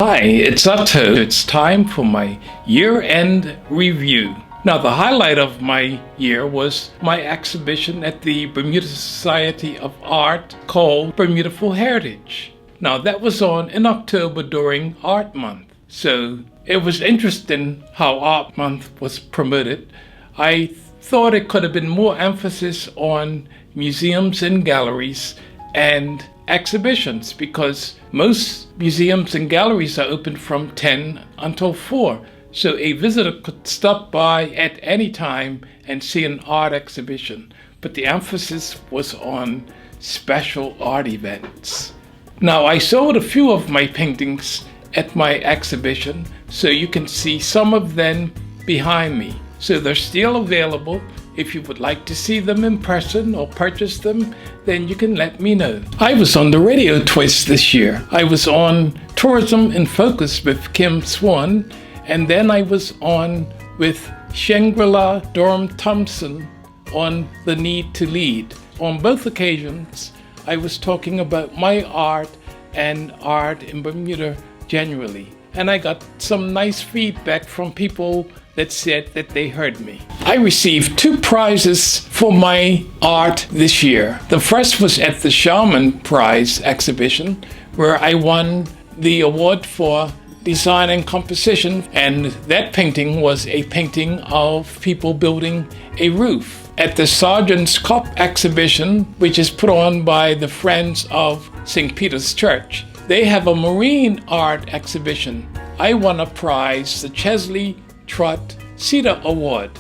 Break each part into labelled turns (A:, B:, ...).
A: Hi, it's Otto. It's time for my year-end review. Now, the highlight of my year was my exhibition at the Bermuda Society of Art called Bermudaful Heritage. Now, that was on in October during Art Month. So it was interesting how Art Month was promoted. I thought it could have been more emphasis on museums and galleries and exhibitions, because most museums and galleries are open from 10 until 4. So a visitor could stop by at any time and see an art exhibition. But the emphasis was on special art events. Now, I sold a few of my paintings at my exhibition, so you can see some of them behind me. So they're still available. If you would like to see them in person or purchase them, then you can let me know. I was on the radio twice this year. I was on Tourism in Focus with Kim Swan, and then I was on with Shangri-La Durham Thompson on The Need to Lead. On both occasions, I was talking about my art and art in Bermuda generally. And I got some nice feedback from people that said that they heard me. I received 2 prizes for my art this year. The first was at the Shaman Prize exhibition, where I won the award for design and composition, and that painting was a painting of people building a roof. At the Sergeant's Cup exhibition, which is put on by the Friends of St. Peter's Church, they have a marine art exhibition. I won a prize, the Otto Trott Cedar Award.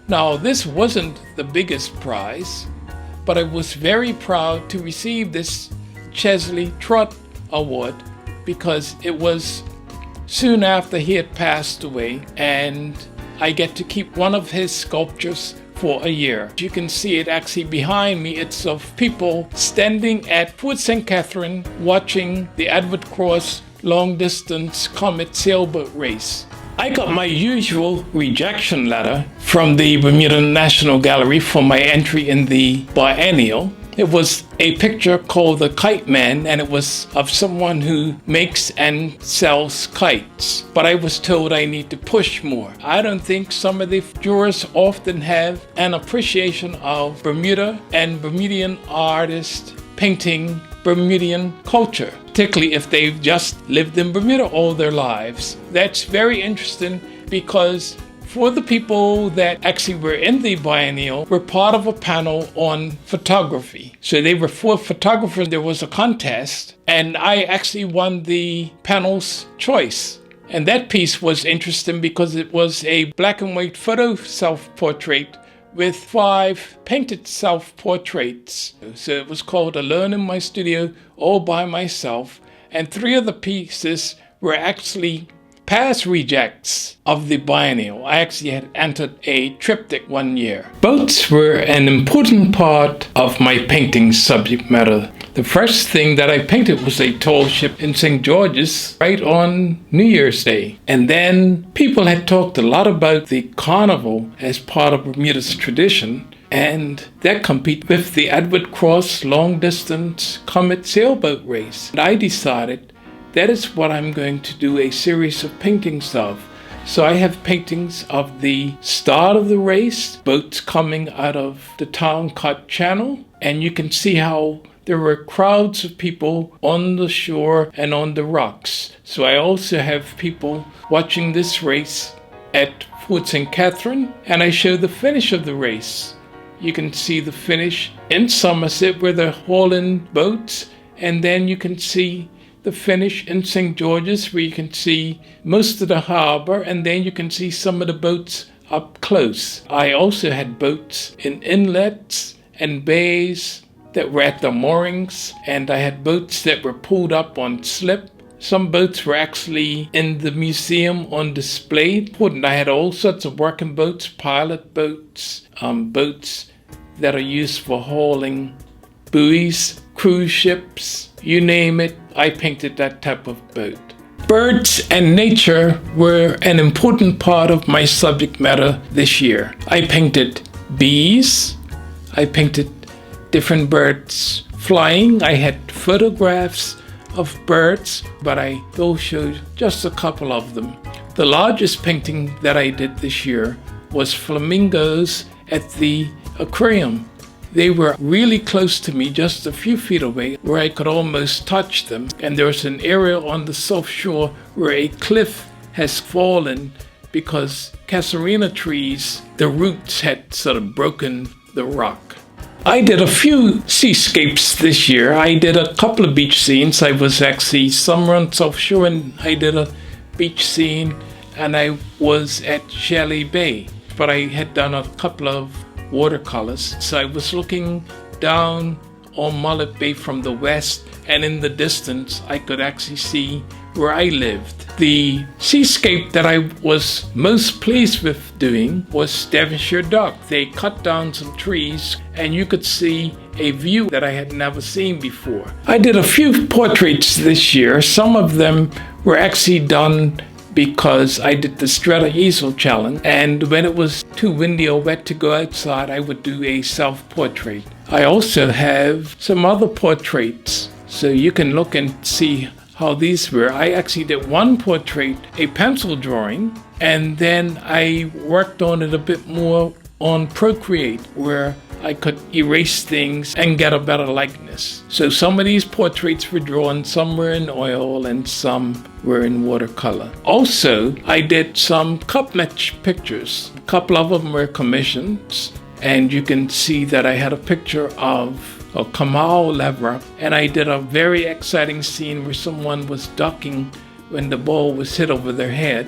A: Now, this wasn't the biggest prize, but I was very proud to receive this Otto Trott Award because it was soon after he had passed away, and I get to keep one of his sculptures for a year. You can see it actually behind me. It's of people standing at Fort St. Catherine watching the Edward Cross long distance comet sailboat race. I got my usual rejection letter from the Bermuda National Gallery for my entry in the biennial. It was a picture called The Kite Man, and it was of someone who makes and sells kites. But I was told I need to push more. I don't think some of the jurors often have an appreciation of Bermuda and Bermudian artists painting Bermudian culture, particularly if they've just lived in Bermuda all their lives. That's very interesting, because for the people that actually were in the biennial, were part of a panel on photography. So they were 4 photographers. There was a contest, and I actually won the panel's choice. And that piece was interesting because it was a black and white photo self-portrait with 5 painted self-portraits. So it was called Alone in My Studio, All by Myself. And 3 of the pieces were actually past rejects of the biennial. I actually had entered a triptych one year. Boats were an important part of my painting subject matter. The first thing that I painted was a tall ship in St. George's right on New Year's Day. And then people had talked a lot about the carnival as part of Bermuda's tradition, and that competed with the Edward Cross long distance comet sailboat race. And I decided that is what I'm going to do a series of paintings of. So I have paintings of the start of the race, boats coming out of the Town Cut Channel, and you can see how there were crowds of people on the shore and on the rocks. So I also have people watching this race at Fort St. Catherine, and I show the finish of the race. You can see the finish in Somerset where they're hauling boats, and then you can see the finish in St. George's where you can see most of the harbor, and then you can see some of the boats up close. I also had boats in inlets and bays that were at the moorings, and I had boats that were pulled up on slip. Some boats were actually in the museum on display. I had all sorts of working boats, pilot boats, boats that are used for hauling buoys, cruise ships, you name it. I painted that type of boat. Birds and nature were an important part of my subject matter this year. I painted bees. I painted different birds flying. I had photographs of birds, but I will show just a couple of them. The largest painting that I did this year was flamingos at the aquarium. They were really close to me, just a few feet away, where I could almost touch them. And there's an area on the south shore where a cliff has fallen because casuarina trees, the roots had sort of broken the rock. I did a few seascapes this year. I did a couple of beach scenes. I was actually somewhere on south shore and I did a beach scene, and I was at Shelley Bay. But I had done a couple of watercolors. So I was looking down on Mullet Bay from the west, and in the distance I could actually see where I lived. The seascape that I was most pleased with doing was Devonshire Dock. They cut down some trees and you could see a view that I had never seen before. I did a few portraits this year. Some of them were actually done because I did the Strata Easel Challenge, and when it was too windy or wet to go outside, I would do a self-portrait. I also have some other portraits, so you can look and see how these were. I actually did one portrait, a pencil drawing, and then I worked on it a bit more on Procreate, where I could erase things and get a better likeness. So some of these portraits were drawn, some were in oil and some were in watercolor. Also, I did some cup match pictures. A couple of them were commissions, and you can see that I had a picture of a Kamal Levra, and I did a very exciting scene where someone was ducking when the ball was hit over their head.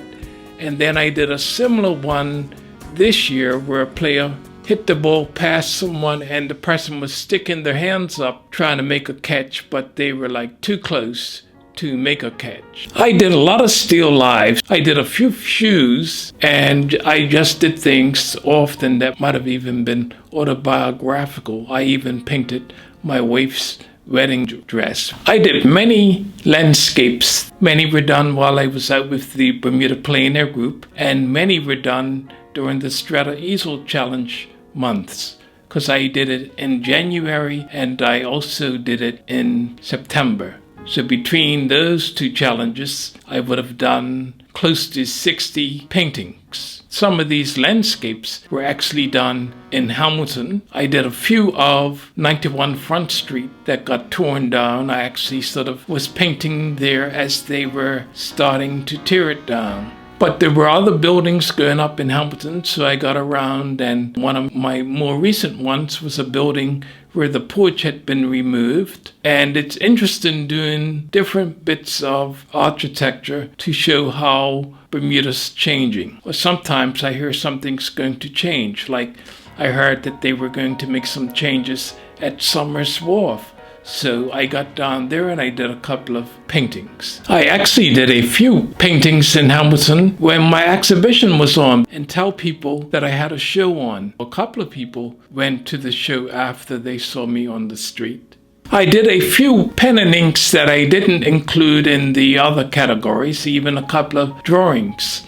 A: And then I did a similar one this year where a player hit the ball past someone and the person was sticking their hands up trying to make a catch, but they were like too close to make a catch. I did a lot of still lives. I did a few shoes, and I just did things often that might have even been autobiographical. I even painted my wife's wedding dress. I did many landscapes. Many were done while I was out with the Bermuda Plein Air group, and many were done during the Strata Easel Challenge months, because I did it in January and I also did it in September. So between those two challenges, I would have done close to 60 paintings. Some of these landscapes were actually done in Hamilton. I did a few of 91 Front Street that got torn down. I actually sort of was painting there as they were starting to tear it down. But there were other buildings going up in Hamilton, so I got around, and one of my more recent ones was a building where the porch had been removed. And it's interesting doing different bits of architecture to show how Bermuda's changing. Or sometimes I hear something's going to change, like I heard that they were going to make some changes at Summers Wharf. So I got down there and I did a couple of paintings. I actually did a few paintings in Hamilton when my exhibition was on, and tell people that I had a show on. A couple of people went to the show after they saw me on the street. I did a few pen and inks that I didn't include in the other categories, even a couple of drawings.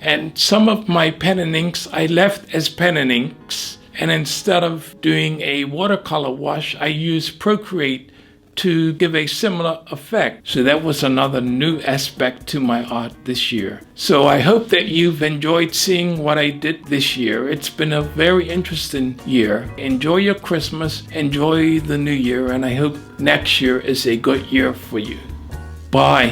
A: And some of my pen and inks I left as pen and inks. And instead of doing a watercolor wash, I used Procreate to give a similar effect. So that was another new aspect to my art this year. So I hope that you've enjoyed seeing what I did this year. It's been a very interesting year. Enjoy your Christmas, enjoy the new year, and I hope next year is a good year for you. Bye.